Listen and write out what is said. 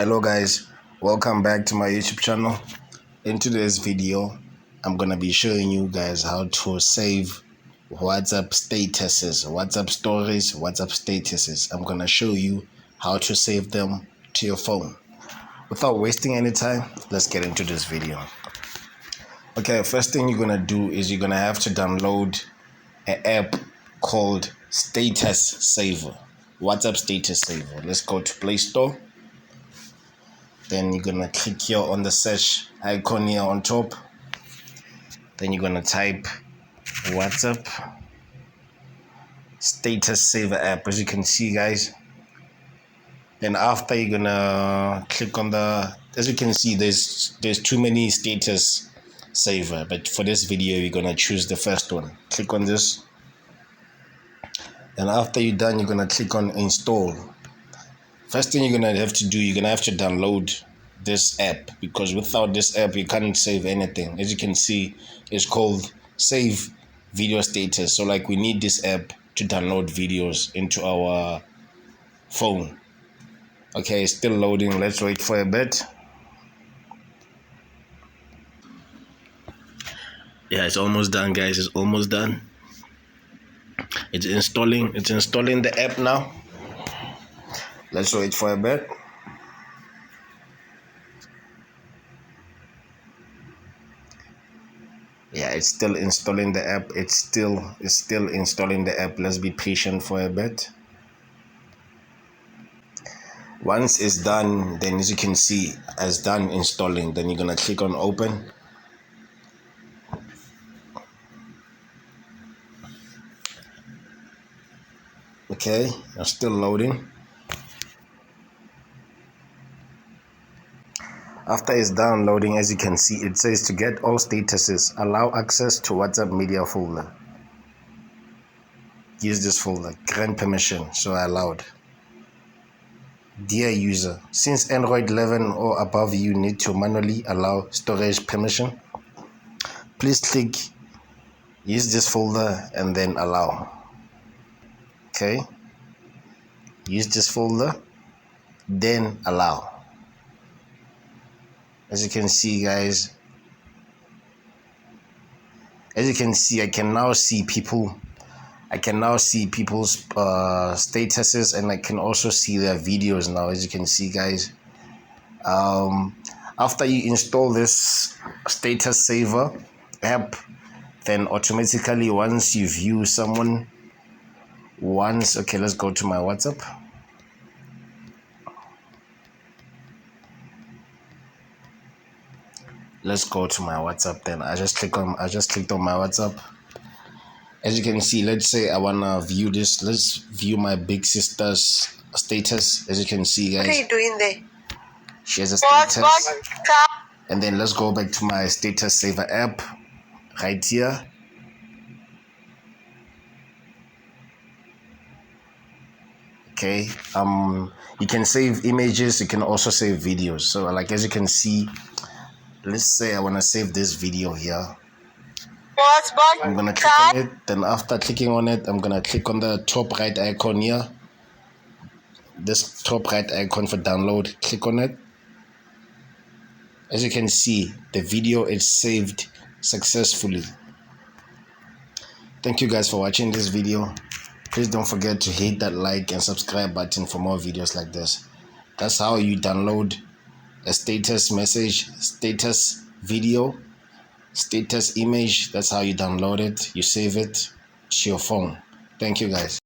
Hello guys, welcome back to my YouTube channel. In today's video, I'm gonna be showing you guys how to save WhatsApp statuses, WhatsApp stories, WhatsApp statuses. I'm gonna show you how to save them to your phone. Without wasting any time, let's get into this video. Okay, first thing you're gonna do is you're gonna have to download an app called Status Saver, WhatsApp Status Saver. Let's go to Play Store. Then you're gonna click here on the search icon here on top. Then you're gonna type WhatsApp Status Saver app, as you can see, guys. Then after, you're gonna click on as you can see, there's too many status saver, but for this video you're gonna choose the first one. Click on this, and after you're done, you're gonna click on install. First thing you're gonna have to do, you're gonna have to download this app, because without this app you can't save anything. As you can see, it's called Save Video Status. So like, we need this app to download videos into our phone. Okay, it's still loading. Let's wait for a bit. Yeah, it's almost done, guys. It's almost done. It's installing the app now. Let's wait for a bit. Yeah, it's still installing the app. It's still installing the app. Let's be patient for a bit. Once it's done, then as you can see, it's done installing. Then you're gonna click on open. Okay, it's still loading. After it's downloading, as you can see, it says to get all statuses, allow access to WhatsApp media folder. Use this folder, grant permission, so I allowed. Dear user, since Android 11 or above you need to manually allow storage permission, please click use this folder and then allow. Okay, use this folder, then allow. As you can see, guys, as you can see, I can now see people's statuses, and I can also see their videos now. As you can see, guys, after you install this Status Saver app, then automatically once you view someone okay, let's go to my WhatsApp. Let's go to my WhatsApp. Then I just clicked on my WhatsApp. As you can see, let's say I wanna view this. Let's view my big sister's status. As you can see, guys, what are you doing there? She has a status. And then let's go back to my Status Saver app right here. Okay, you can save images, you can also save videos. So like, as you can see, let's say I want to save this video here. I'm going to click on it. Then after clicking on it, I'm going to click on the top right icon here. This top right icon for download. Click on it. As you can see, the video is saved successfully. Thank you guys for watching this video. Please don't forget to hit that like and subscribe button for more videos like this. That's how you download a status message, status video, status image. That's how you download it. You save it to your phone. Thank you guys.